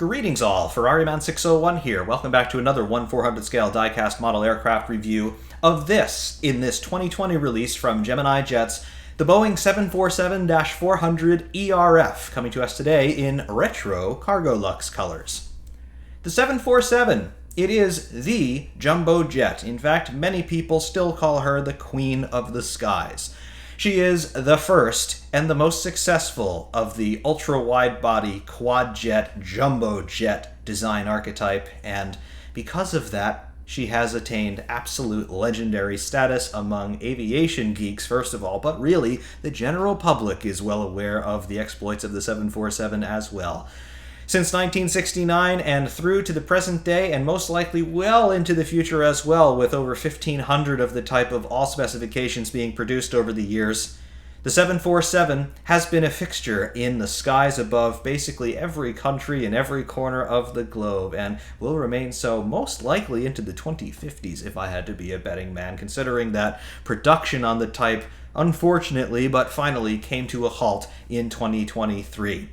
Greetings all, Ferrari-Man601 here. Welcome back to another 1/400 scale die-cast model aircraft review of this 2020 release from Gemini Jets, the Boeing 747-400ERF, coming to us today in retro Cargolux colors. The 747, it is the jumbo jet. In fact, many people still call her the Queen of the Skies. She is the first and the most successful of the ultra-wide-body quad-jet, jumbo-jet design archetype, and because of that, she has attained absolute legendary status among aviation geeks, first of all, but really, the general public is well aware of the exploits of the 747 as well. Since 1969 and through to the present day, and most likely well into the future as well, with over 1,500 of the type of all specifications being produced over the years, the 747 has been a fixture in the skies above basically every country in every corner of the globe, and will remain so most likely into the 2050s if I had to be a betting man, considering that production on the type, unfortunately, but finally came to a halt in 2023.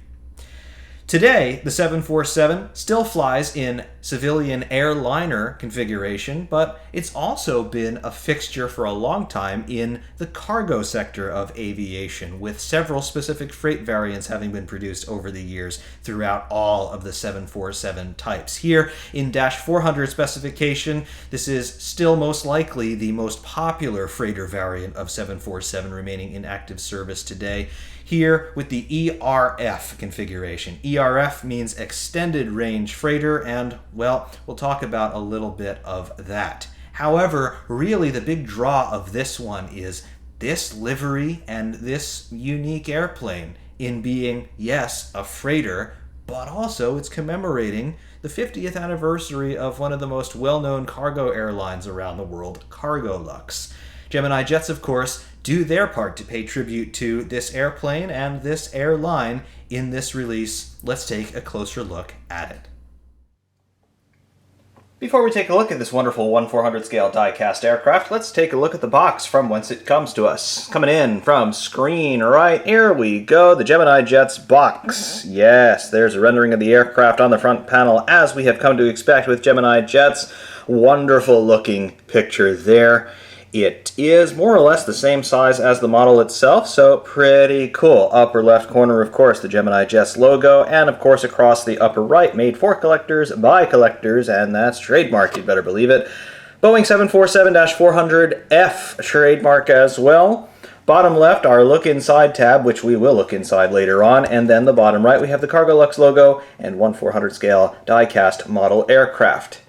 Today, the 747 still flies in civilian airliner configuration, but it's also been a fixture for a long time in the cargo sector of aviation, with several specific freight variants having been produced over the years throughout all of the 747 types. Here, in -400 specification, this is still most likely the most popular freighter variant of 747 remaining in active service today. Here with the ERF configuration. ERF means Extended Range Freighter, and, well, we'll talk about a little bit of that. However, really the big draw of this one is this livery and this unique airplane in being, yes, a freighter, but also it's commemorating the 50th anniversary of one of the most well-known cargo airlines around the world, Cargolux. Gemini Jets, of course, do their part to pay tribute to this airplane and this airline in this release. Let's take a closer look at it. Before we take a look at this wonderful 1/400 scale die-cast aircraft, let's take a look at the box from whence it comes to us. Coming in from screen right, here we go, the Gemini Jets box. Yes, there's a rendering of the aircraft on the front panel, as we have come to expect with Gemini Jets. Wonderful looking picture there. It is more or less the same size as the model itself, so pretty cool. Upper left corner, of course, the Gemini Jets logo, and of course across the upper right, made for collectors, by collectors, and that's trademarked, you'd better believe it. Boeing 747-400ERF trademark as well. Bottom left, our Look Inside tab, which we will look inside later on, and then the bottom right, we have the Cargolux logo and 1/400 scale die-cast model aircraft.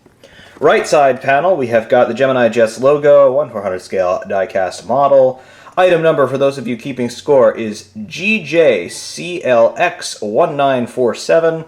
Right side panel, we have got the Gemini Jets logo, 1/400 scale die-cast model. Item number, for those of you keeping score, is GJCLX1947.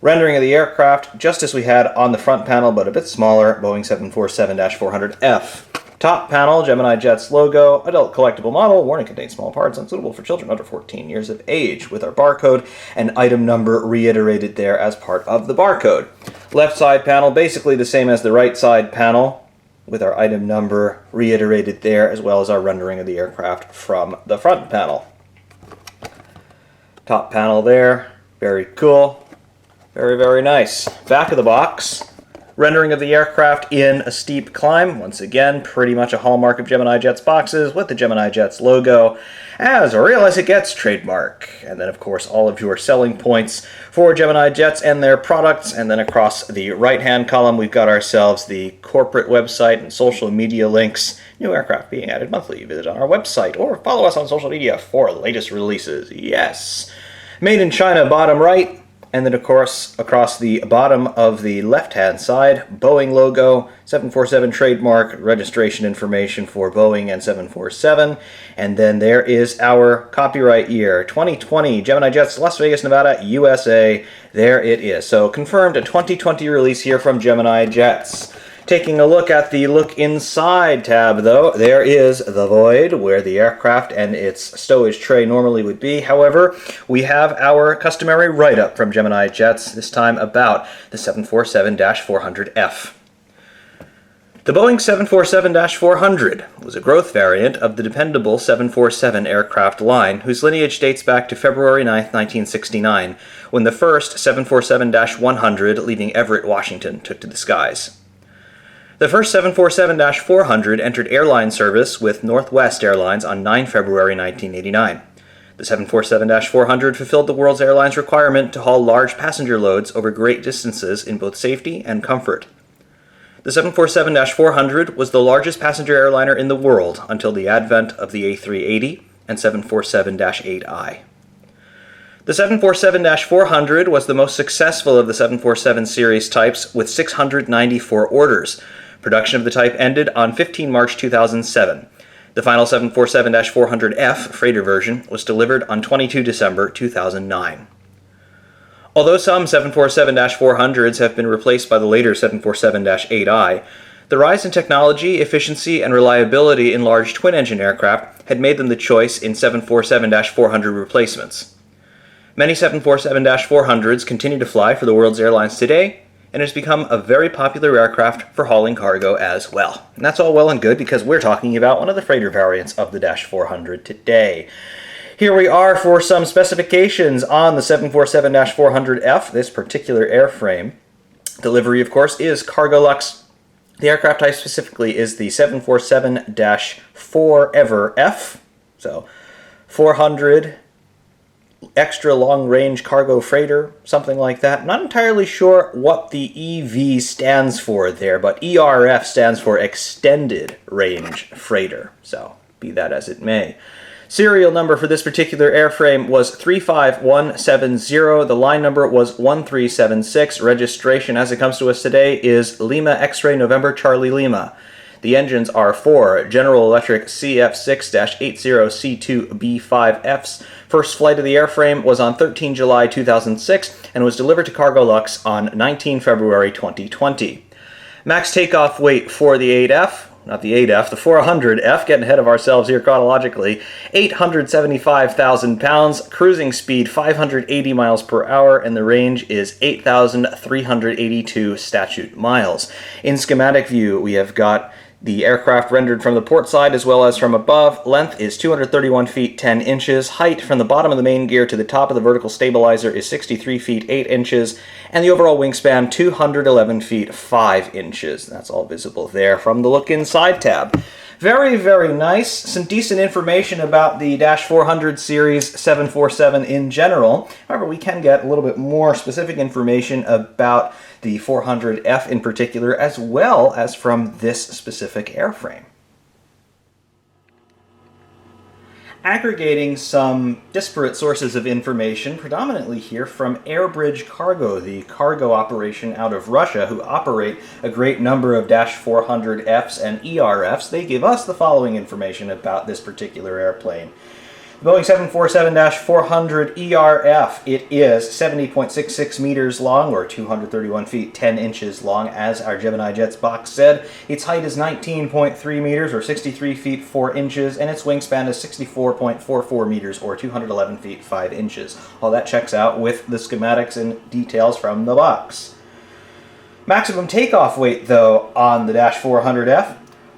Rendering of the aircraft, just as we had on the front panel, but a bit smaller, Boeing 747-400F. Top panel, Gemini Jets logo, adult collectible model, warning contains small parts, unsuitable for children under 14 years of age, with our barcode and item number reiterated there as part of the barcode. Left side panel, basically the same as the right side panel, with our item number reiterated there, as well as our rendering of the aircraft from the front panel. Top panel there, very cool, very, very nice. Back of the box. Rendering of the aircraft in a steep climb. Once again, pretty much a hallmark of Gemini Jets boxes with the Gemini Jets logo, as real as it gets, trademark. And then, of course, all of your selling points for Gemini Jets and their products. And then across the right-hand column, we've got ourselves the corporate website and social media links. New aircraft being added monthly. Visit our website or follow us on social media for latest releases. Yes. Made in China, bottom right. And then, of course, across the bottom of the left-hand side, Boeing logo, 747 trademark, registration information for Boeing and 747. And then there is our copyright year, 2020, Gemini Jets, Las Vegas, Nevada, USA. There it is. So confirmed a 2020 release here from Gemini Jets. Taking a look at the Look Inside tab, though, there is the void where the aircraft and its stowage tray normally would be. However, we have our customary write-up from Gemini Jets, this time about the 747-400F. The Boeing 747-400 was a growth variant of the dependable 747 aircraft line, whose lineage dates back to February 9, 1969, when the first 747-100 leaving Everett, Washington, took to the skies. The first 747-400 entered airline service with Northwest Airlines on 9 February 1989. The 747-400 fulfilled the world's airlines' requirement to haul large passenger loads over great distances in both safety and comfort. The 747-400 was the largest passenger airliner in the world until the advent of the A380 and 747-8i. The 747-400 was the most successful of the 747 series types with 694 orders. Production of the type ended on 15 March 2007. The final 747-400ERF freighter version was delivered on 22 December 2009. Although some 747-400s have been replaced by the later 747-8i, the rise in technology, efficiency, and reliability in large twin-engine aircraft had made them the choice in 747-400 replacements. Many 747-400s continue to fly for the world's airlines today, and has become a very popular aircraft for hauling cargo as well. And that's all well and good because we're talking about one of the freighter variants of the -400 today. Here we are for some specifications on the 747-400F, this particular airframe. Delivery, of course, is Cargolux. The aircraft type specifically is the 747-400ERF, so 400 extra long-range cargo freighter, something like that. Not entirely sure what the EV stands for there, but ERF stands for Extended Range Freighter, so be that as it may. Serial number for this particular airframe was 35170. The line number was 1376. Registration, as it comes to us today, is Lima X-Ray November Charlie Lima. The engines are four General Electric CF6-80C2B5Fs. First flight of the airframe was on 13 July 2006 and was delivered to Cargolux on 19 February 2020. Max takeoff weight for the 8F, not the 8F, the 400F, getting ahead of ourselves here chronologically, 875,000 pounds, cruising speed 580 miles per hour, and the range is 8,382 statute miles. In schematic view, we have got the aircraft rendered from the port side as well as from above. Length is 231 feet 10 inches. Height from the bottom of the main gear to the top of the vertical stabilizer is 63 feet 8 inches. And the overall wingspan 211 feet 5 inches. That's all visible there from the look inside tab. Very, very nice. Some decent information about the -400 series 747 in general. However, we can get a little bit more specific information about the 400F in particular, as well as from this specific airframe. Aggregating some disparate sources of information, predominantly here from Airbridge Cargo, the cargo operation out of Russia, who operate a great number of -400Fs and ERFs. They give us the following information about this particular airplane. The Boeing 747-400ERF, it is 70.66 meters long, or 231 feet 10 inches long, as our Gemini Jets box said. Its height is 19.3 meters, or 63 feet 4 inches, and its wingspan is 64.44 meters, or 211 feet 5 inches. All that checks out with the schematics and details from the box. Maximum takeoff weight, though, on the -400F,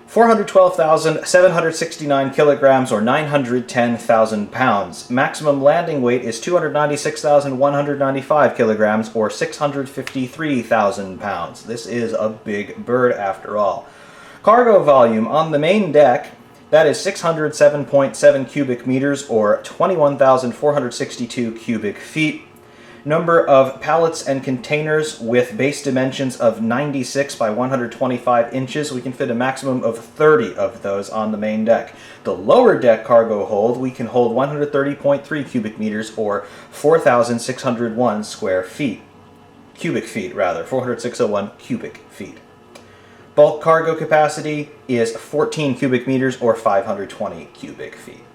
412,769 kilograms, or 910,000 pounds. Maximum landing weight is 296,195 kilograms, or 653,000 pounds. This is a big bird after all. Cargo volume on the main deck, that is 607.7 cubic meters, or 21,462 cubic feet. Number of pallets and containers with base dimensions of 96 by 125 inches. We can fit a maximum of 30 of those on the main deck. The lower deck cargo hold, we can hold 130.3 cubic meters, or 4,601 square feet. Cubic feet, rather. 4,601 cubic feet. Bulk cargo capacity is 14 cubic meters, or 520 cubic feet.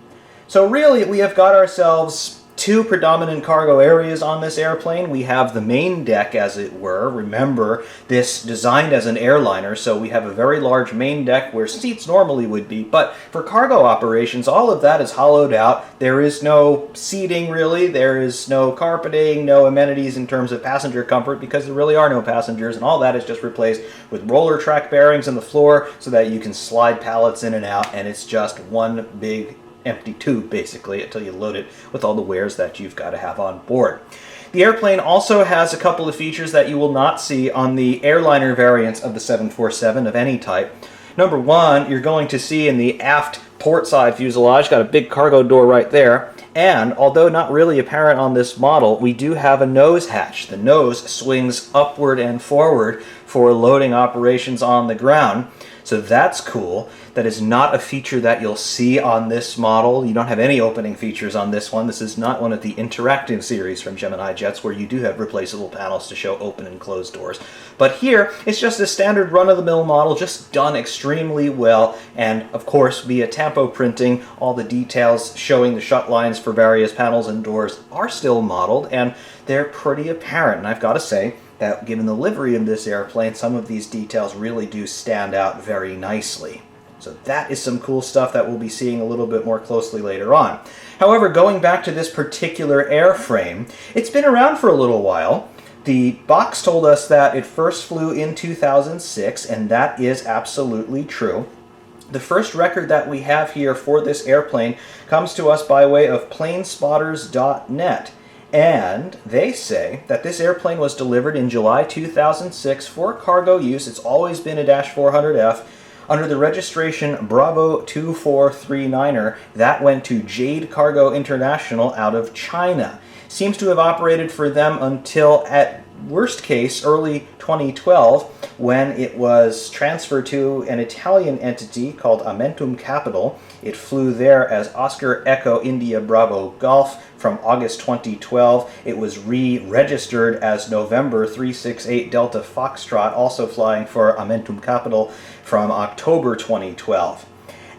So really, we have got ourselves two predominant cargo areas on this airplane. We have the main deck, as it were. Remember, this designed as an airliner, so we have a very large main deck where seats normally would be, but for cargo operations, all of that is hollowed out. There is no seating, really. There is no carpeting, no amenities in terms of passenger comfort, because there really are no passengers, and all that is just replaced with roller track bearings in the floor so that you can slide pallets in and out, and it's just one big empty tube, basically, until you load it with all the wares that you've got to have on board. The airplane also has a couple of features that you will not see on the airliner variants of the 747 of any type. Number one, you're going to see in the aft port side fuselage, got a big cargo door right there, and although not really apparent on this model, we do have a nose hatch. The nose swings upward and forward for loading operations on the ground. So that's cool. That is not a feature that you'll see on this model. You don't have any opening features on this one. This is not one of the interactive series from Gemini Jets where you do have replaceable panels to show open and closed doors. But here, it's just a standard run-of-the-mill model, just done extremely well. And of course, via tampo printing, all the details showing the shut lines for various panels and doors are still modeled, and they're pretty apparent. And I've got to say, that given the livery of this airplane, some of these details really do stand out very nicely. So that is some cool stuff that we'll be seeing a little bit more closely later on. However, going back to this particular airframe, it's been around for a little while. The box told us that it first flew in 2006, and that is absolutely true. The first record that we have here for this airplane comes to us by way of planespotters.net. And they say that this airplane was delivered in July 2006 for cargo use. It's always been a -400F under the registration Bravo 2439er. That went to Jade Cargo International out of China. Seems to have operated for them until, at worst case, early 2012, when it was transferred to an Italian entity called Amentum Capital. It flew there as Oscar Echo India Bravo Golf from August 2012. It was re-registered as November 368 Delta Foxtrot, also flying for Amentum Capital from October 2012.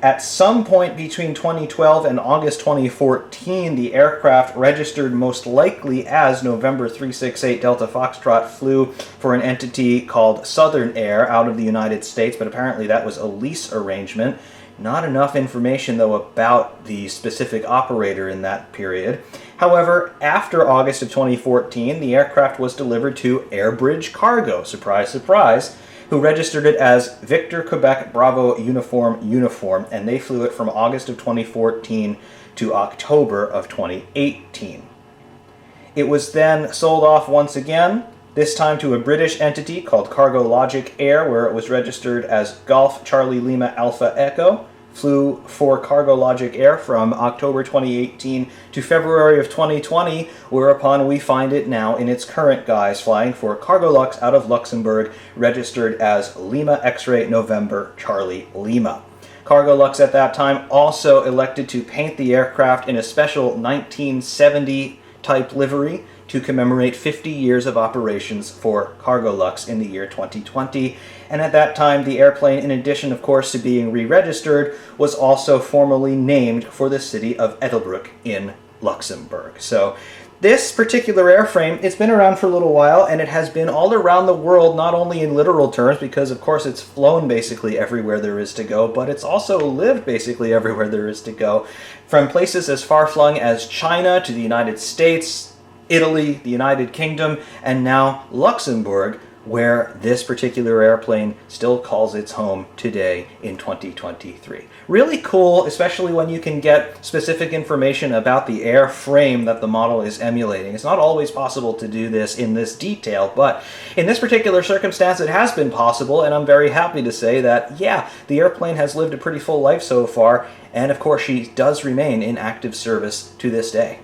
At some point between 2012 and August 2014, the aircraft registered most likely as November 368 Delta Foxtrot flew for an entity called Southern Air out of the United States, but apparently that was a lease arrangement. Not enough information, though, about the specific operator in that period. However, after August of 2014, the aircraft was delivered to Airbridge Cargo, surprise, surprise, who registered it as Victor Quebec Bravo Uniform, and they flew it from August of 2014 to October of 2018. It was then sold off once again, this time to a British entity called Cargologic Air, where it was registered as Golf Charlie Lima Alpha Echo. Flew for Cargologic Air from October 2018 to February of 2020, whereupon we find it now in its current guise, flying for Cargolux out of Luxembourg, registered as Lima X-Ray November Charlie Lima. Cargolux at that time also elected to paint the aircraft in a special 1970 type livery to commemorate 50 years of operations for Cargolux in the year 2020. And at that time, the airplane, in addition, of course, to being re-registered, was also formally named for the city of Edelbruck in Luxembourg. So this particular airframe, it's been around for a little while, and it has been all around the world, not only in literal terms, because of course it's flown basically everywhere there is to go, but it's also lived basically everywhere there is to go, from places as far-flung as China to the United States, Italy, the United Kingdom, and now Luxembourg, where this particular airplane still calls its home today in 2023. Really cool, especially when you can get specific information about the airframe that the model is emulating. It's not always possible to do this in this detail, but in this particular circumstance it has been possible, and I'm very happy to say that, yeah, the airplane has lived a pretty full life so far, and of course she does remain in active service to this day.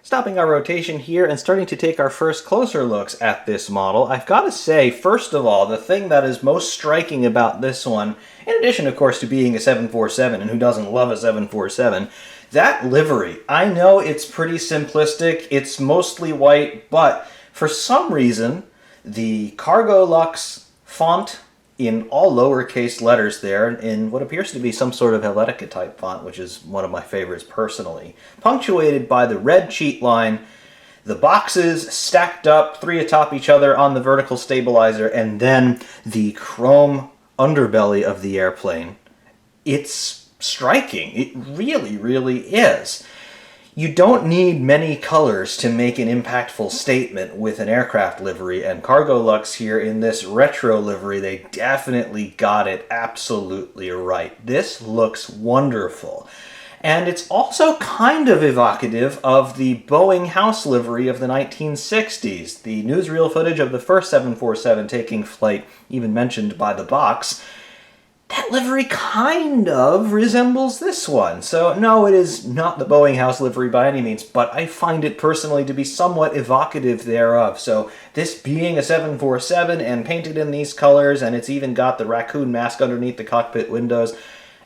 Stopping our rotation here and starting to take our first closer looks at this model, I've got to say, first of all, the thing that is most striking about this one, in addition, of course, to being a 747, and who doesn't love a 747, that livery. I know it's pretty simplistic, it's mostly white, but for some reason, the Cargolux font in all lowercase letters there in what appears to be some sort of Helvetica type font, which is one of my favorites personally. Punctuated by the red cheat line, the boxes stacked up, 3 atop each other on the vertical stabilizer, and then the chrome underbelly of the airplane. It's striking. It really, really is. You don't need many colors to make an impactful statement with an aircraft livery, and Cargolux here in this retro livery, they definitely got it absolutely right. This looks wonderful. And it's also kind of evocative of the Boeing house livery of the 1960s. The newsreel footage of the first 747 taking flight, even mentioned by the box, that livery kind of resembles this one. So no, it is not the Boeing house livery by any means, but I find it personally to be somewhat evocative thereof. So this being a 747 and painted in these colors, and it's even got the raccoon mask underneath the cockpit windows,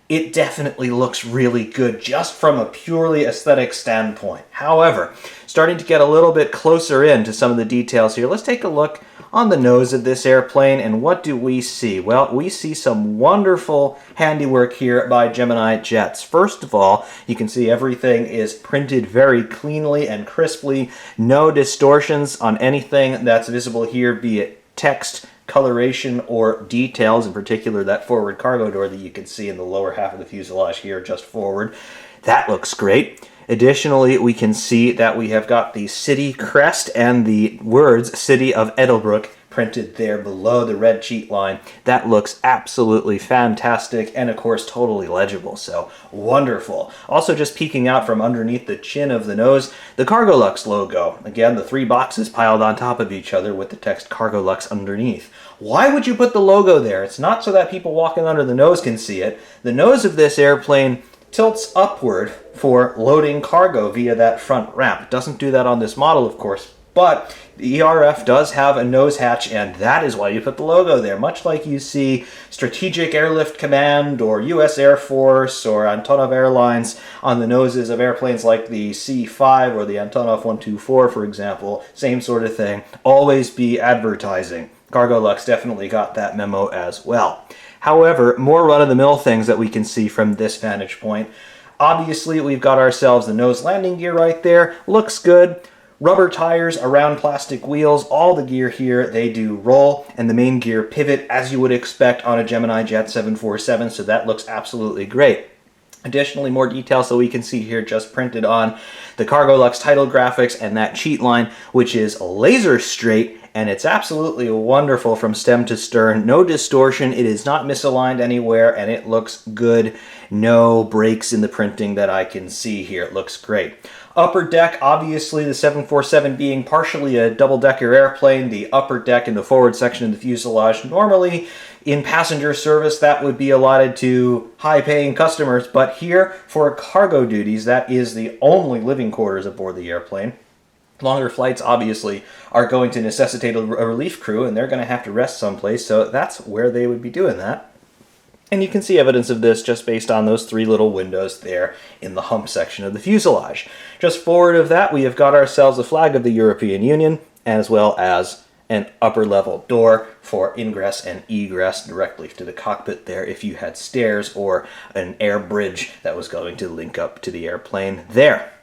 it definitely looks really good just from a purely aesthetic standpoint. However, starting to get a little bit closer into some of the details here, let's take a look on the nose of this airplane, and what do we see? Well, we see some wonderful handiwork here by Gemini Jets. First of all, you can see everything is printed very cleanly and crisply. No distortions on anything that's visible here, be it text, coloration, or details, in particular that forward cargo door that you can see in the lower half of the fuselage here just forward. That looks great. Additionally, we can see that we have got the city crest and the words City of Edelbrook printed there below the red cheat line. That looks absolutely fantastic and, of course, totally legible, so wonderful. Also, just peeking out from underneath the chin of the nose, the Cargolux logo. Again, the 3 boxes piled on top of each other with the text Cargolux underneath. Why would you put the logo there? It's not so that people walking under the nose can see it. The nose of this airplane tilts upward for loading cargo via that front ramp. It doesn't do that on this model, of course, but the ERF does have a nose hatch, and that is why you put the logo there, much like you see Strategic Airlift Command or U.S. Air Force or Antonov Airlines on the noses of airplanes like the C-5 or the Antonov 124, for example. Same sort of thing. Always be advertising. Cargolux definitely got that memo as well. However, more run-of-the-mill things that we can see from this vantage point. Obviously, we've got ourselves the nose landing gear right there. Looks good. Rubber tires around plastic wheels. All the gear here, they do roll, and the main gear pivot as you would expect on a Gemini Jet 747, so that looks absolutely great. Additionally, more details that we can see here just printed on the Cargolux title graphics and that cheat line, which is laser straight, and it's absolutely wonderful from stem to stern. No distortion, it is not misaligned anywhere, and it looks good. No breaks in the printing that I can see here. It looks great. Upper deck, obviously the 747 being partially a double-decker airplane, the upper deck and the forward section of the fuselage. Normally, in passenger service, that would be allotted to high-paying customers, but here, for cargo duties, that is the only living quarters aboard the airplane. Longer flights, obviously, are going to necessitate a relief crew, and they're going to have to rest someplace, so that's where they would be doing that. And you can see evidence of this just based on those 3 little windows there in the hump section of the fuselage. Just forward of that, we have got ourselves the flag of the European Union, as well as an upper-level door for ingress and egress directly to the cockpit there if you had stairs or an air bridge that was going to link up to the airplane there.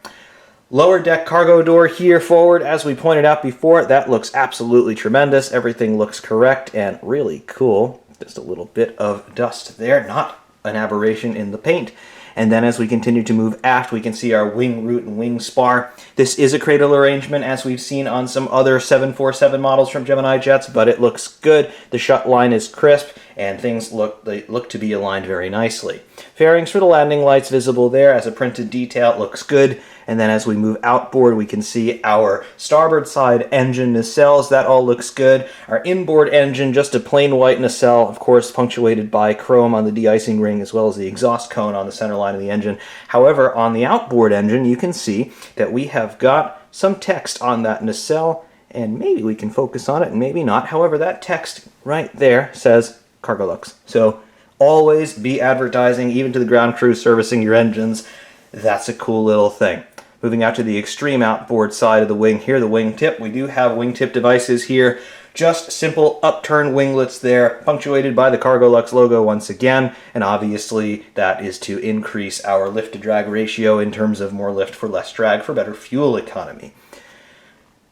Lower deck cargo door here forward, as we pointed out before, that looks absolutely tremendous. Everything looks correct and really cool. Just a little bit of dust there, not an aberration in the paint. And then as we continue to move aft, we can see our wing root and wing spar. This is a cradle arrangement, as we've seen on some other 747 models from Gemini Jets, but it looks good. The shut line is crisp, and things look to be aligned very nicely. Fairings for the landing lights visible there as a printed detail. It looks good. And then as we move outboard, we can see our starboard side engine nacelles. That all looks good. Our inboard engine, just a plain white nacelle, of course, punctuated by chrome on the de-icing ring, as well as the exhaust cone on the center line of the engine. However, on the outboard engine, you can see that we have got some text on that nacelle, and maybe we can focus on it, and maybe not. However, that text right there says Cargolux. So always be advertising, even to the ground crew servicing your engines. That's a cool little thing. Moving out to the extreme outboard side of the wing here, the wingtip. We do have wingtip devices here Just simple upturned winglets there, punctuated by the Cargolux logo once again, and obviously that is to increase our lift-to-drag ratio in terms of more lift for less drag for better fuel economy.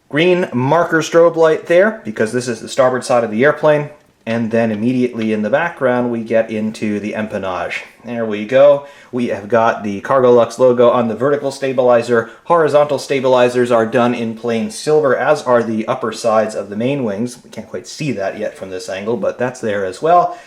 Green marker strobe light there, because this is the starboard side of the airplane. And then immediately in the background, we get into the empennage. There we go. We have got the Cargolux logo on the vertical stabilizer. Horizontal stabilizers are done in plain silver, as are the upper sides of the main wings. We can't quite see that yet from this angle, but that's there as well.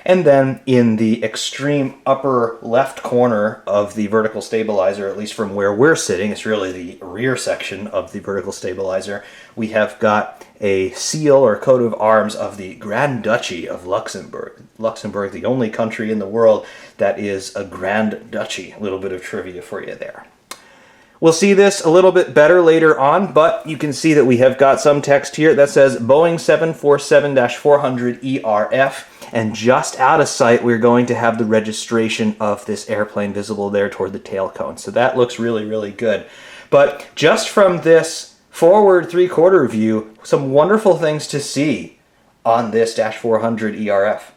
And then in the extreme upper left corner of the vertical stabilizer, at least from where we're sitting, it's really the rear section of the vertical stabilizer, we have got a seal or coat of arms of the Grand Duchy of Luxembourg. Luxembourg, the only country in the world that is a Grand Duchy. A little bit of trivia for you there. We'll see this a little bit better later on, but you can see that we have got some text here that says Boeing 747-400ERF, and just out of sight we're going to have the registration of this airplane visible there toward the tail cone. So that looks really, really good. But just from this forward three-quarter view, some wonderful things to see on this -400ERF.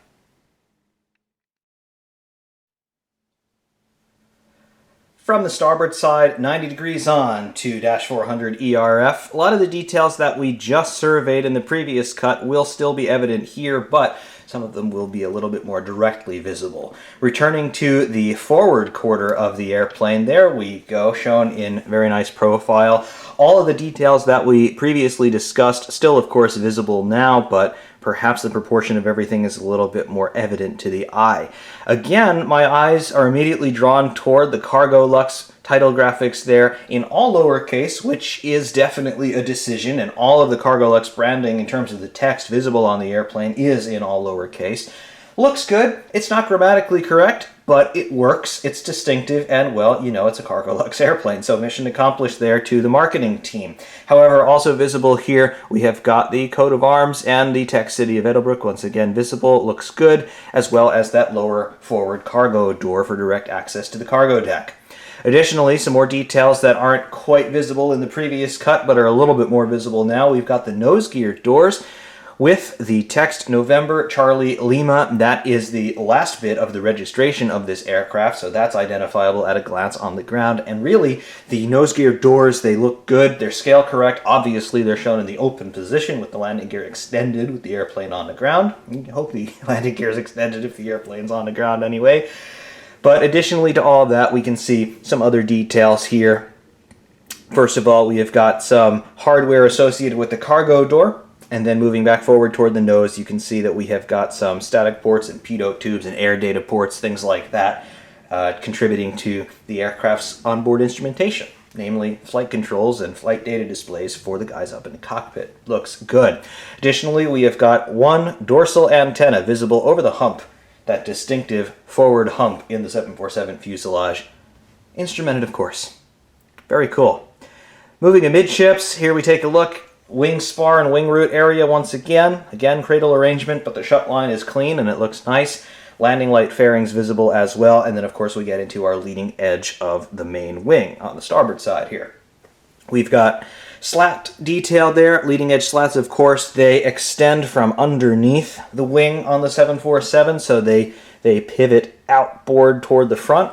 From the starboard side, 90 degrees on to -400ERF. A lot of the details that we just surveyed in the previous cut will still be evident here, but some of them will be a little bit more directly visible. Returning to the forward quarter of the airplane, there we go, shown in very nice profile. All of the details that we previously discussed still, of course, visible now, but perhaps the proportion of everything is a little bit more evident to the eye. Again, my eyes are immediately drawn toward the Cargolux title graphics there in all lowercase, which is definitely a decision, and all of the Cargolux branding in terms of the text visible on the airplane is in all lowercase. Looks good. It's not grammatically correct, but it works. It's distinctive, and, well, you know, it's a Cargolux airplane, so mission accomplished there to the marketing team. However, also visible here, we have got the coat of arms and the text City of Edinburgh, once again visible. Looks good, as well as that lower forward cargo door for direct access to the cargo deck. Additionally, some more details that aren't quite visible in the previous cut, but are a little bit more visible now. We've got the nose gear doors with the text November Charlie Lima. That is the last bit of the registration of this aircraft, so that's identifiable at a glance on the ground. And really, the nose gear doors, they look good. They're scale correct. Obviously, they're shown in the open position with the landing gear extended with the airplane on the ground. You can hope the landing gear is extended if the airplane's on the ground anyway. But additionally to all of that, we can see some other details here. First of all, we have got some hardware associated with the cargo door. And then moving back forward toward the nose, you can see that we have got some static ports and pitot tubes and air data ports, things like that, contributing to the aircraft's onboard instrumentation, namely flight controls and flight data displays for the guys up in the cockpit. Looks good. Additionally, we have got one dorsal antenna visible over the hump, that distinctive forward hump in the 747 fuselage. Instrumented, of course. Very cool. Moving amidships, here we take a look. Wing spar and wing root area once again. Again, cradle arrangement, but the shut line is clean and it looks nice. Landing light fairings visible as well. And then, of course, we get into our leading edge of the main wing on the starboard side here. We've got slat detail there. Leading edge slats, of course, they extend from underneath the wing on the 747, so they pivot outboard toward the front.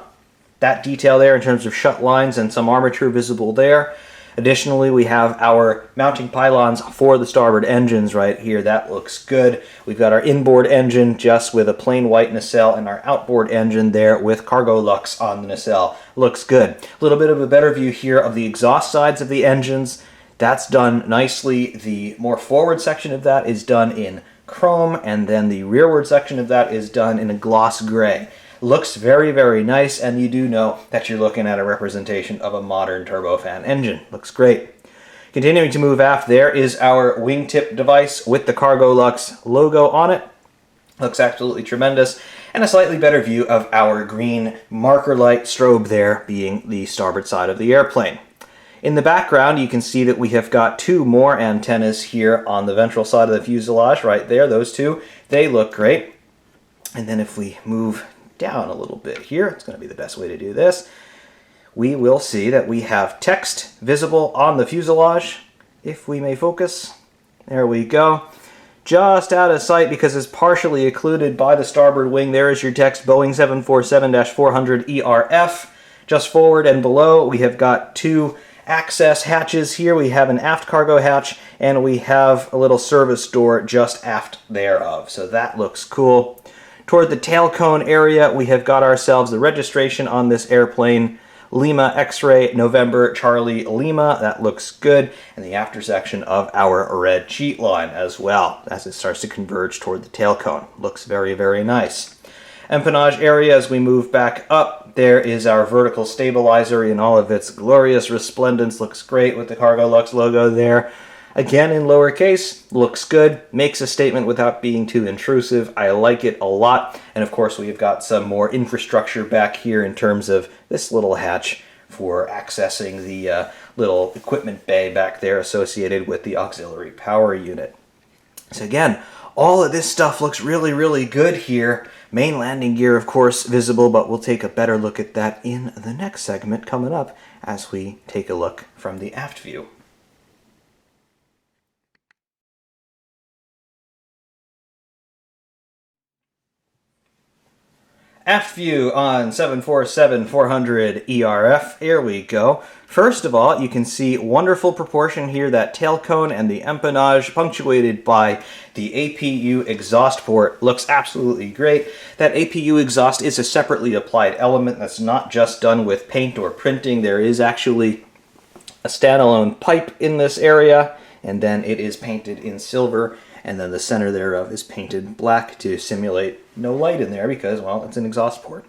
That detail there in terms of shut lines and some armature visible there. Additionally, we have our mounting pylons for the starboard engines right here. That looks good. We've got our inboard engine just with a plain white nacelle and our outboard engine there with Cargolux on the nacelle. Looks good. A little bit of a better view here of the exhaust sides of the engines. That's done nicely. The more forward section of that is done in chrome, and then the rearward section of that is done in a gloss gray. Looks very, very nice, and you do know that you're looking at a representation of a modern turbofan engine. Looks great. Continuing to move aft, there is our wingtip device with the Cargolux logo on it. Looks absolutely tremendous. And a slightly better view of our green marker light strobe there being the starboard side of the airplane. In the background, you can see that we have got two more antennas here on the ventral side of the fuselage right there. Those two, they look great. And then if we move down a little bit here, it's going to be the best way to do this, we will see that we have text visible on the fuselage. If we may focus, there we go. just out of sight because it's partially occluded by the starboard wing. There is your text, Boeing 747-400ERF. Just forward and below, we have got two access hatches here. We have an aft cargo hatch, and we have a little service door just aft thereof. So that looks cool. Toward the tail cone area, we have got ourselves the registration on this airplane, Lima X-ray November Charlie Lima. That looks good. And the after section of our red cheat line as well, as it starts to converge toward the tail cone. Looks very, very nice. Empennage area, as we move back up, there is our vertical stabilizer in all of its glorious resplendence. Looks great with the Cargolux logo there. Again in lowercase, looks good, makes a statement without being too intrusive. I like it a lot. And of course we've got some more infrastructure back here in terms of this little hatch for accessing the little equipment bay back there associated with the auxiliary power unit. So again, all of this stuff looks really, really good here. Main landing gear, of course, visible, but we'll take a better look at that in the next segment coming up as we take a look from the aft view. Aft view on 747-400ERF. Here we go. First of all, you can see wonderful proportion here, that tail cone and the empennage punctuated by the APU exhaust port. Looks absolutely great. That APU exhaust is a separately applied element that's not just done with paint or printing. There is actually a standalone pipe in this area, and then it is painted in silver, and then the center thereof is painted black to simulate no light in there because, well, it's an exhaust port.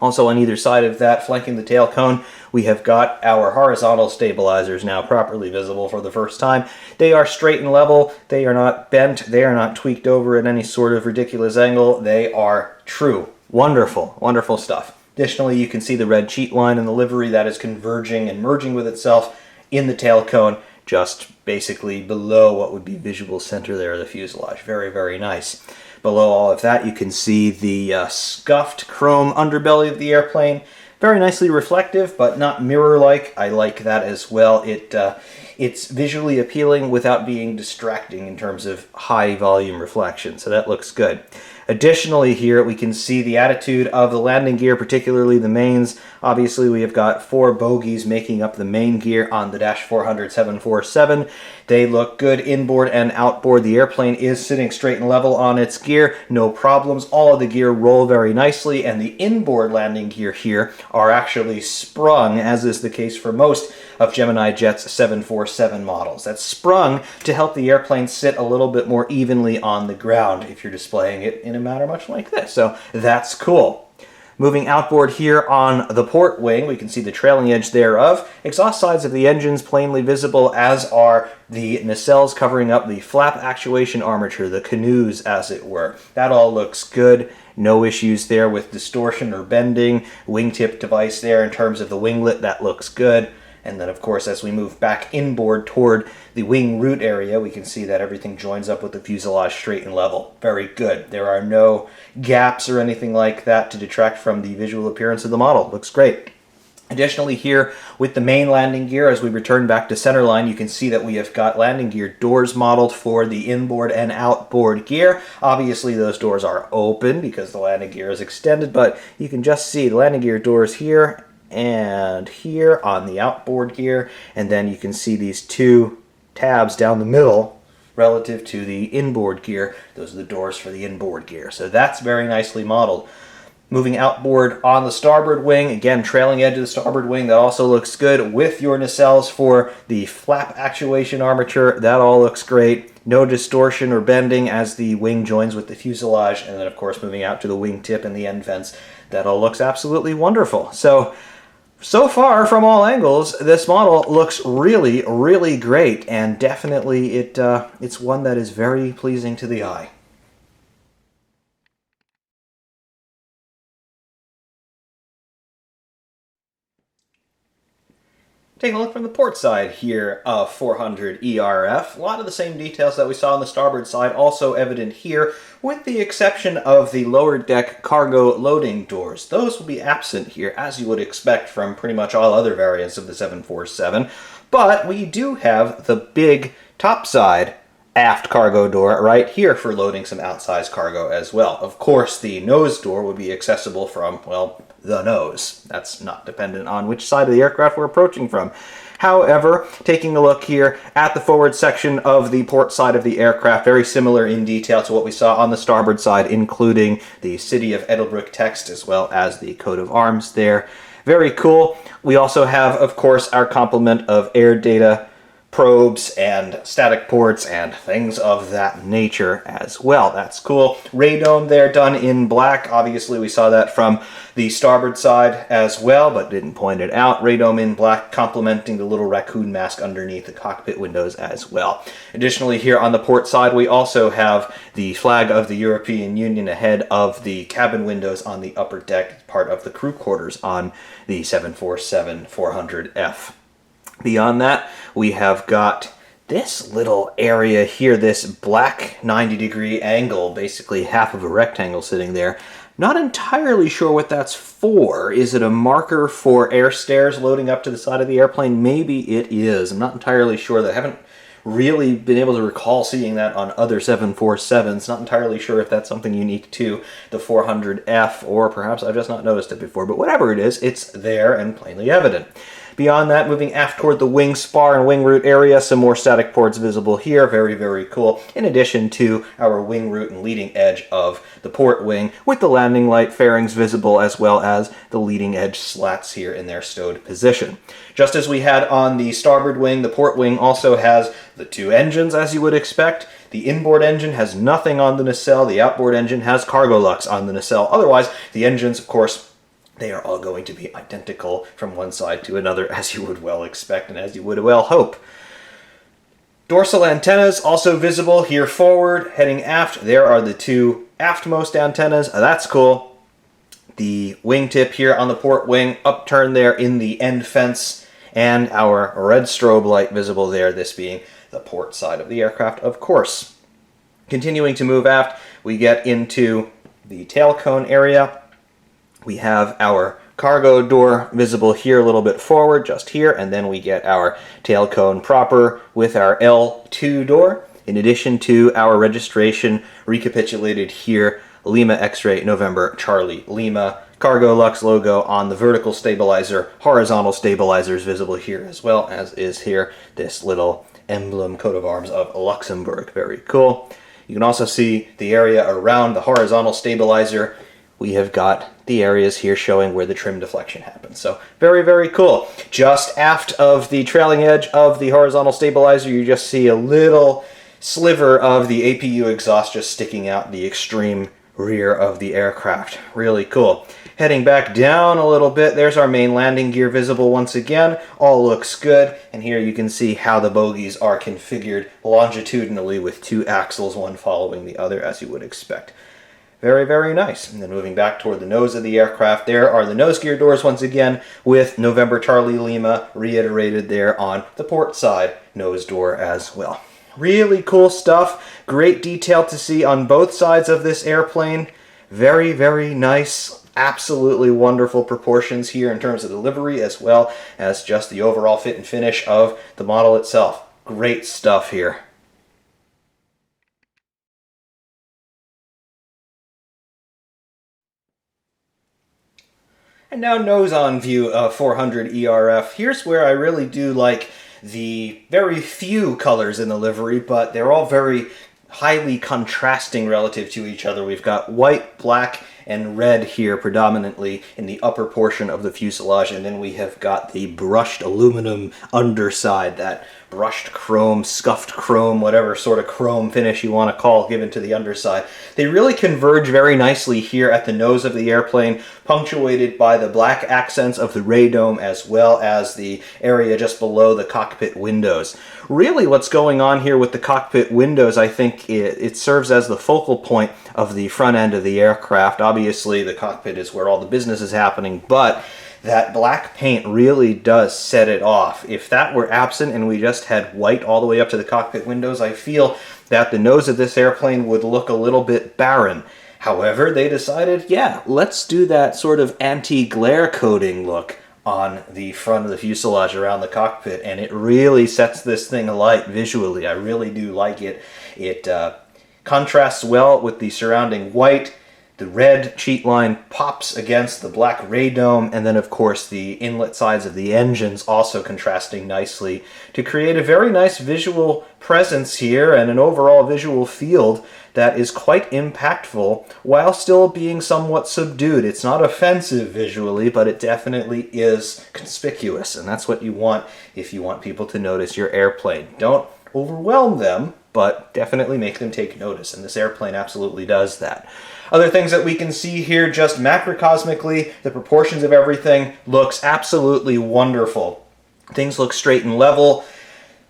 Also on either side of that, flanking the tail cone, we have got our horizontal stabilizers now properly visible for the first time. They are straight and level. They are not bent. They are not tweaked over at any sort of ridiculous angle. They are true. Wonderful, wonderful stuff. Additionally, you can see the red cheat line in the livery that is converging and merging with itself in the tail cone, just basically below what would be visual center there of the fuselage. Very, very nice. Below all of that, you can see the scuffed chrome underbelly of the airplane. Very nicely reflective, but not mirror-like. I like that as well. It's visually appealing without being distracting in terms of high volume reflection, so that looks good. Additionally here, we can see the attitude of the landing gear, particularly the mains. Obviously, we have got 4 bogies making up the main gear on the Dash 400 747. They look good inboard and outboard. The airplane is sitting straight and level on its gear. No problems. All of the gear roll very nicely, and the inboard landing gear here are actually sprung, as is the case for most of Gemini Jets 747 models. That's sprung to help the airplane sit a little bit more evenly on the ground if you're displaying it in a manner much like this. So that's cool. Moving outboard here on the port wing, we can see the trailing edge thereof. Exhaust sides of the engines plainly visible, as are the nacelles covering up the flap actuation armature, the canoes as it were. That all looks good. No issues there with distortion or bending. Wingtip device there in terms of the winglet, that looks good. And then, of course, as we move back inboard toward the wing root area, we can see that everything joins up with the fuselage straight and level. Very good. There are no gaps or anything like that to detract from the visual appearance of the model. Looks great. Additionally, here with the main landing gear, as we return back to centerline, you can see that we have got landing gear doors modeled for the inboard and outboard gear. Obviously, those doors are open because the landing gear is extended, but you can just see the landing gear doors here and here on the outboard gear, and then you can see these 2 tabs down the middle relative to the inboard gear. Those are the doors for the inboard gear. So that's very nicely modeled. Moving outboard on the starboard wing, again, trailing edge of the starboard wing, that also looks good with your nacelles for the flap actuation armature. That all looks great. No distortion or bending as the wing joins with the fuselage. And then, of course, moving out to the wing tip and the end vents, that all looks absolutely wonderful. So far, from all angles, this model looks really, really great, and definitely it's one that is very pleasing to the eye. Take a look from the port side here of 400 ERF. A lot of the same details that we saw on the starboard side also evident here, with the exception of the lower deck cargo loading doors. Those will be absent here, as you would expect from pretty much all other variants of the 747. But we do have the big topside aft cargo door right here for loading some outsized cargo as well. Of course, the nose door would be accessible from, well, the nose. That's not dependent on which side of the aircraft we're approaching from. However, taking a look here at the forward section of the port side of the aircraft, very similar in detail to what we saw on the starboard side, including the City of Edelbrook text as well as the coat of arms there. Very cool. We also have, of course, our complement of air data probes and static ports and things of that nature as well. That's cool. Radome there done in black. Obviously we saw that from the starboard side as well, but didn't point it out. Radome in black complementing the little raccoon mask underneath the cockpit windows as well. Additionally, here on the port side we also have the flag of the European Union ahead of the cabin windows on the upper deck, part of the crew quarters on the 747-400F. Beyond that, we have got this little area here, this black 90-degree angle, basically half of a rectangle sitting there. Not entirely sure what that's for. Is it a marker for air stairs loading up to the side of the airplane? Maybe it is. I'm not entirely sure. I haven't really been able to recall seeing that on other 747s. Not entirely sure if that's something unique to the 400F, or perhaps I've just not noticed it before. But whatever it is, it's there and plainly evident. Beyond that, moving aft toward the wing spar and wing root area, some more static ports visible here. Very, very cool. In addition to our wing root and leading edge of the port wing, with the landing light fairings visible, as well as the leading edge slats here in their stowed position. Just as we had on the starboard wing, the port wing also has the two engines, as you would expect. The inboard engine has nothing on the nacelle. The outboard engine has Cargolux on the nacelle. Otherwise, the engines, of course, they are all going to be identical from one side to another, as you would well expect and as you would well hope. Dorsal antennas also visible here forward. Heading aft, there are the two aftmost antennas. That's cool. The wingtip here on the port wing, upturned there in the end fence, and our red strobe light visible there, this being the port side of the aircraft, of course. Continuing to move aft, we get into the tail cone area. We have our cargo door visible here a little bit forward, just here, and then we get our tail cone proper with our L2 door, in addition to our registration recapitulated here, Lima X-Ray November Charlie Lima, Cargolux logo on the vertical stabilizer, horizontal stabilizers visible here, as well as is here this little emblem coat of arms of Luxembourg. Very cool. You can also see the area around the horizontal stabilizer. We have got the areas here showing where the trim deflection happens. So very, very cool. Just aft of the trailing edge of the horizontal stabilizer, you just see a little sliver of the APU exhaust just sticking out the extreme rear of the aircraft. Really cool. Heading back down a little bit, there's our main landing gear visible once again. All looks good. And here you can see how the bogies are configured longitudinally with two axles, one following the other, as you would expect. Very, very nice. And then moving back toward the nose of the aircraft, there are the nose gear doors once again with November Charlie Lima reiterated there on the port side nose door as well. Really cool stuff. Great detail to see on both sides of this airplane. Very, very nice. Absolutely wonderful proportions here in terms of delivery, as well as just the overall fit and finish of the model itself. Great stuff here. And now nose-on view of 400ERF. Here's where I really do like the very few colors in the livery, but they're all very highly contrasting relative to each other. We've got white, black, and red here predominantly in the upper portion of the fuselage, and then we have got the brushed aluminum underside, that brushed chrome, scuffed chrome, whatever sort of chrome finish you want to call given to the underside. They really converge very nicely here at the nose of the airplane, punctuated by the black accents of the radome as well as the area just below the cockpit windows. Really what's going on here with the cockpit windows, I think it serves as the focal point of the front end of the aircraft. Obviously the cockpit is where all the business is happening, but that black paint really does set it off. If that were absent and we just had white all the way up to the cockpit windows, I feel that the nose of this airplane would look a little bit barren. However, they decided, yeah, let's do that sort of anti-glare coating look on the front of the fuselage around the cockpit, and it really sets this thing alight visually. I really do like it. It contrasts well with the surrounding white. The red sheet line pops against the black radome, and then of course the inlet sides of the engines also contrasting nicely to create a very nice visual presence here and an overall visual field that is quite impactful while still being somewhat subdued. It's not offensive visually, but it definitely is conspicuous, and that's what you want if you want people to notice your airplane. Don't overwhelm them, but definitely make them take notice, and this airplane absolutely does that. Other things that we can see here, just macrocosmically, the proportions of everything looks absolutely wonderful. Things look straight and level.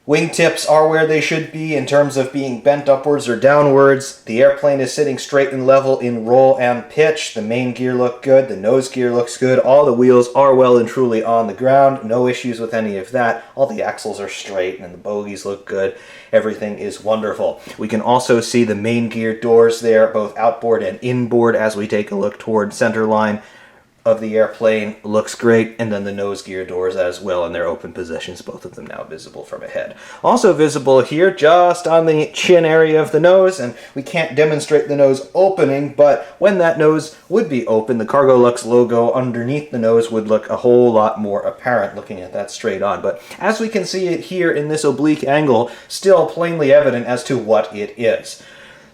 Wingtips are where they should be in terms of being bent upwards or downwards. The airplane is sitting straight and level in roll and pitch. The main gear look good. The nose gear looks good. All the wheels are well and truly on the ground. No issues with any of that. All the axles are straight and the bogies look good. Everything is wonderful. We can also see the main gear doors there, both outboard and inboard, as we take a look toward center line of the airplane. Looks great. And then the nose gear doors as well in their open positions, both of them now visible from ahead. Also visible here just on the chin area of the nose, and we can't demonstrate the nose opening, but when that nose would be open, the Cargolux logo underneath the nose would look a whole lot more apparent looking at that straight on. But as we can see it here in this oblique angle, still plainly evident as to what it is.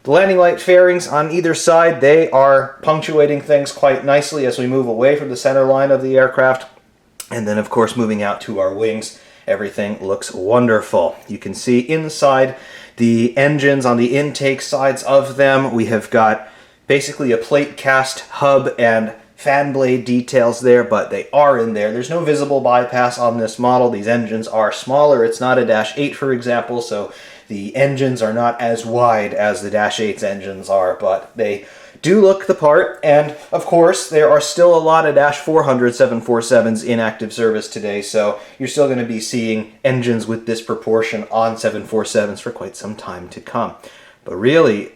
The landing light fairings on either side, they are punctuating things quite nicely as we move away from the center line of the aircraft. And then, of course, moving out to our wings, everything looks wonderful. You can see inside the engines on the intake sides of them, we have got basically a plate cast hub and fan blade details there, but they are in there. There's no visible bypass on this model. These engines are smaller. It's not a Dash 8, for example, so the engines are not as wide as the Dash 8's engines are, but they do look the part. And of course, there are still a lot of Dash 400 747s in active service today, so you're still going to be seeing engines with this proportion on 747s for quite some time to come. But really,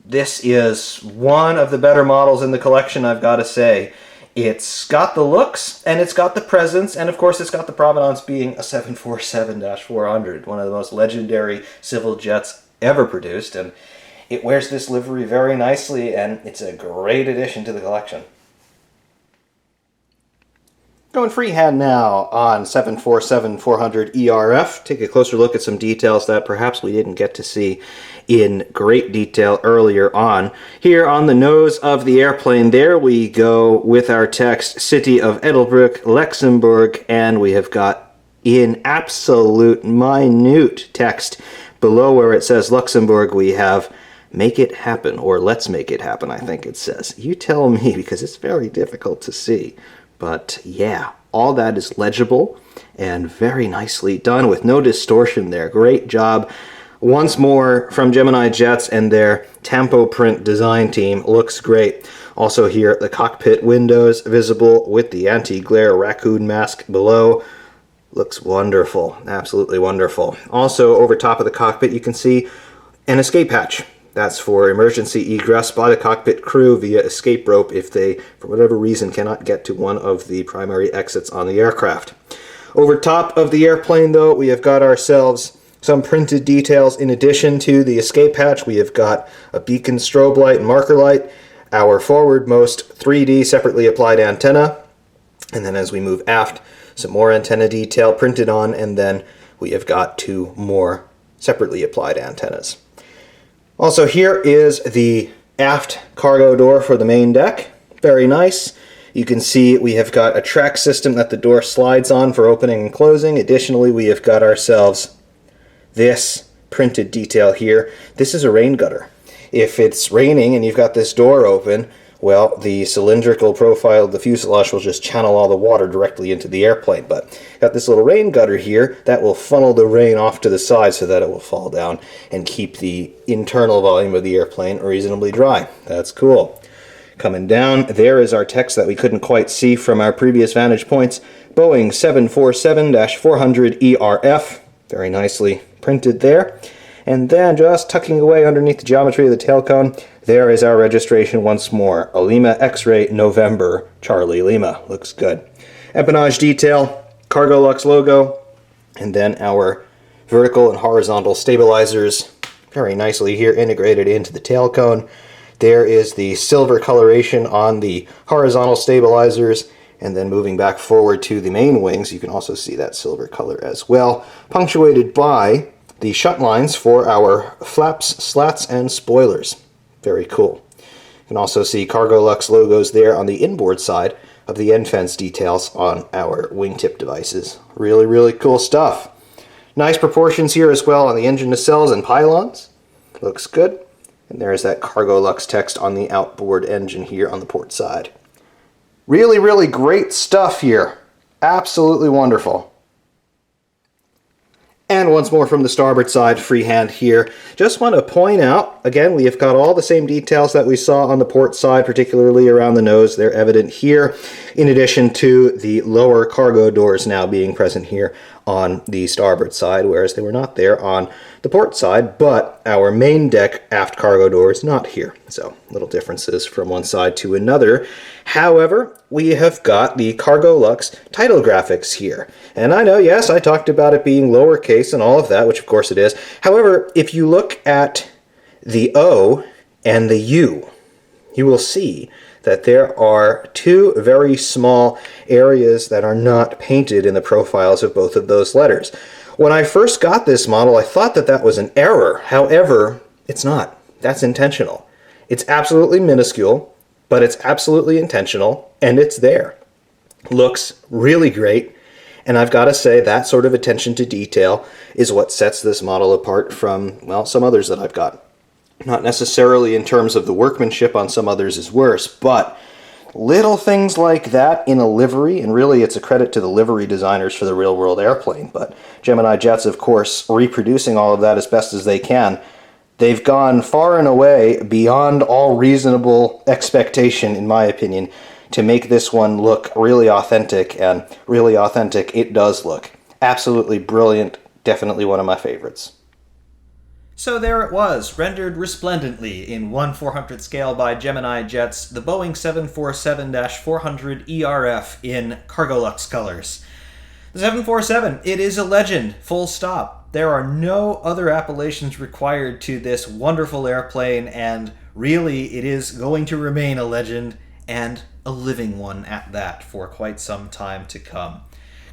this is one of the better models in the collection, I've got to say. It's got the looks, and it's got the presence, and of course it's got the provenance being a 747-400, one of the most legendary civil jets ever produced, and it wears this livery very nicely, and it's a great addition to the collection. Going freehand now on 747-400ERF. Take a closer look at some details that perhaps we didn't get to see in great detail earlier on. Here on the nose of the airplane, there we go with our text, City of Edelbroek, Luxembourg, and we have got in absolute minute text below where it says Luxembourg, we have make it happen, or let's make it happen, I think it says. You tell me, because it's very difficult to see. But yeah, all that is legible and very nicely done with no distortion there. Great job. Once more from Gemini Jets and their Tampo print design team. Looks great. Also here, the cockpit windows visible with the anti-glare raccoon mask below. Looks wonderful. Absolutely wonderful. Also over top of the cockpit, you can see an escape hatch. That's for emergency egress by the cockpit crew via escape rope if they, for whatever reason, cannot get to one of the primary exits on the aircraft. Over top of the airplane, though, we have got ourselves some printed details in addition to the escape hatch. We have got a beacon strobe light and marker light, our forwardmost 3D separately applied antenna, and then as we move aft, some more antenna detail printed on, and then we have got two more separately applied antennas. Also, here is the aft cargo door for the main deck. Very nice. You can see we have got a track system that the door slides on for opening and closing. Additionally, we have got ourselves this printed detail here. This is a rain gutter. If it's raining and you've got this door open, well, the cylindrical profile of the fuselage will just channel all the water directly into the airplane. But got this little rain gutter here that will funnel the rain off to the side so that it will fall down and keep the internal volume of the airplane reasonably dry. That's cool. Coming down, there is our text that we couldn't quite see from our previous vantage points. Boeing 747-400ERF. Very nicely printed there. And then just tucking away underneath the geometry of the tail cone, there is our registration once more. Lima X-Ray November Charlie Lima. Looks good. Empennage detail, Cargolux logo, and then our vertical and horizontal stabilizers very nicely here integrated into the tail cone. There is the silver coloration on the horizontal stabilizers, and then moving back forward to the main wings, you can also see that silver color as well, punctuated by the shut lines for our flaps, slats, and spoilers. Very cool. You can also see Cargolux logos there on the inboard side of the end fence details on our wingtip devices. Really, really cool stuff. Nice proportions here as well on the engine nacelles and pylons. Looks good. And there's that Cargolux text on the outboard engine here on the port side. Really, really great stuff here. Absolutely wonderful. And once more from the starboard side, freehand here. Just want to point out, again, we have got all the same details that we saw on the port side, particularly around the nose. They're evident here, in addition to the lower cargo doors now being present here on the starboard side, whereas they were not there on the port side, but our main deck aft cargo door is not here. So little differences from one side to another. However, we have got the Cargolux title graphics here. And I know, yes, I talked about it being lowercase and all of that, which of course it is. However, if you look at the O and the U, you will see that there are two very small areas that are not painted in the profiles of both of those letters. When I first got this model, I thought that that was an error. However, it's not. That's intentional. It's absolutely minuscule, but it's absolutely intentional, and it's there. Looks really great, and I've got to say that sort of attention to detail is what sets this model apart from, well, some others that I've got. Not necessarily in terms of the workmanship on some others is worse, but little things like that in a livery, and really it's a credit to the livery designers for the real-world airplane, but Gemini Jets, of course, reproducing all of that as best as they can. They've gone far and away beyond all reasonable expectation, in my opinion, to make this one look really authentic, and really authentic it does look. Absolutely brilliant, definitely one of my favorites. So there it was, rendered resplendently in 1/400 scale by Gemini Jets, the Boeing 747-400ERF in Cargolux colors. The 747, it is a legend, full stop. There are no other appellations required to this wonderful airplane, and really it is going to remain a legend, and a living one at that, for quite some time to come.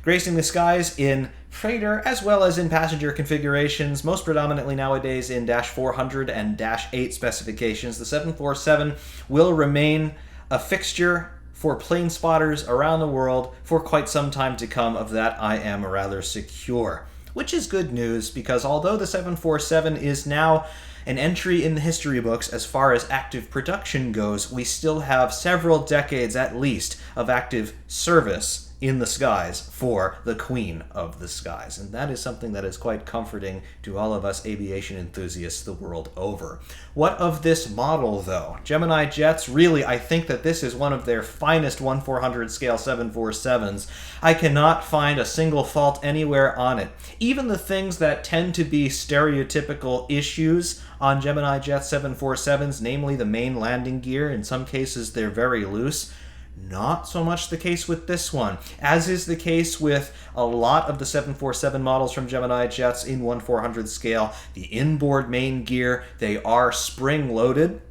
Gracing the skies in freighter as well as in passenger configurations, most predominantly nowadays in -400 and -8 specifications, the 747 will remain a fixture for plane spotters around the world for quite some time to come. Of that I am rather secure. Which is good news, because although the 747 is now an entry in the history books as far as active production goes, we still have several decades at least of active service in the skies for the Queen of the Skies. And that is something that is quite comforting to all of us aviation enthusiasts the world over. What of this model, though? Gemini Jets, really, I think that this is one of their finest 1/400 scale 747s. I cannot find a single fault anywhere on it. Even the things that tend to be stereotypical issues on Gemini Jet 747s, namely the main landing gear, in some cases they're very loose. Not so much the case with this one, as is the case with a lot of the 747 models from Gemini Jets in 1/400 scale. The inboard main gear, they are spring-loaded,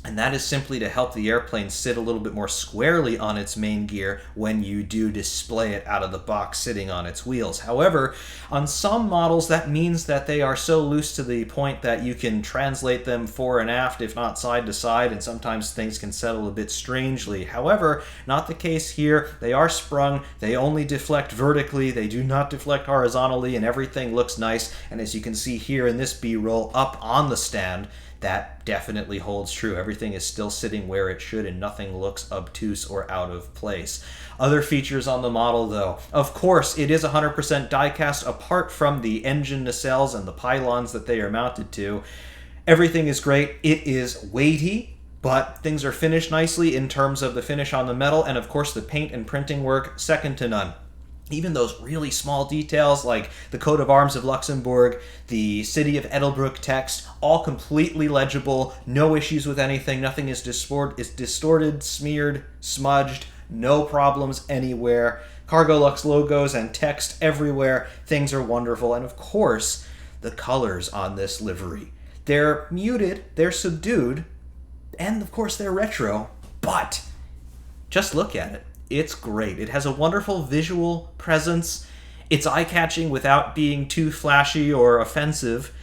and that is simply to help the airplane sit a little bit more squarely on its main gear when you do display it out of the box sitting on its wheels. However, on some models that means that they are so loose to the point that you can translate them fore and aft, if not side to side, and sometimes things can settle a bit strangely. However, not the case here. They are sprung, they only deflect vertically, they do not deflect horizontally, and everything looks nice. And as you can see here in this B-roll up on the stand, that definitely holds true. Everything is still sitting where it should, and nothing looks obtuse or out of place. Other features on the model, though. Of course, it is 100% die-cast, apart from the engine nacelles and the pylons that they are mounted to. Everything is great. It is weighty, but things are finished nicely in terms of the finish on the metal, and of course the paint and printing work, second to none. Even those really small details like the coat of arms of Luxembourg, the city of Edelbrook text, all completely legible, no issues with anything, nothing is distorted, smeared, smudged, no problems anywhere. Cargolux logos and text everywhere. Things are wonderful. And of course, the colors on this livery. They're muted, they're subdued, and of course they're retro, but just look at it. It's great. It has a wonderful visual presence. It's eye-catching without being too flashy or offensive.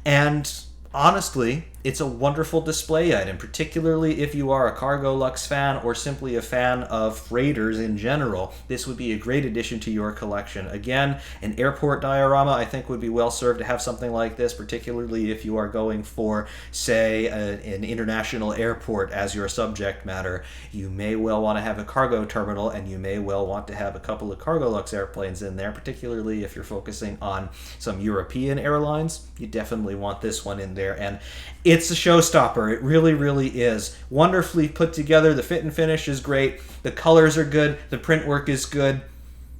And honestly, it's a wonderful display item, particularly if you are a Cargolux fan or simply a fan of freighters in general. This would be a great addition to your collection. Again, an airport diorama I think would be well served to have something like this, particularly if you are going for, say, an international airport as your subject matter. You may well want to have a cargo terminal, and you may well want to have a couple of Cargolux airplanes in there, particularly if you're focusing on some European airlines. You definitely want this one in there, and it's a showstopper. It really, really is. Wonderfully put together. The fit and finish is great. The colors are good. The print work is good.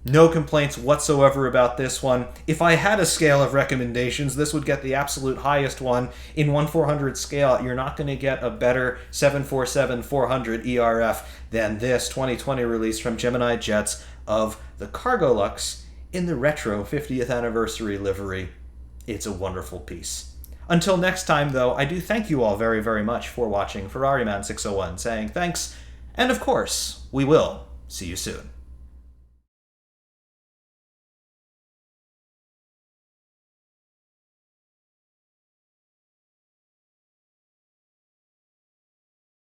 No complaints whatsoever about this one. If I had a scale of recommendations, this would get the absolute highest one. In 1/400 scale, you're not going to get a better 747-400ERF than this 2020 release from Gemini Jets of the Cargolux in the retro 50th anniversary livery. It's a wonderful piece. Until next time, though, I do thank you all very, very much for watching. Ferrari Man 601 saying thanks, and of course, we will see you soon.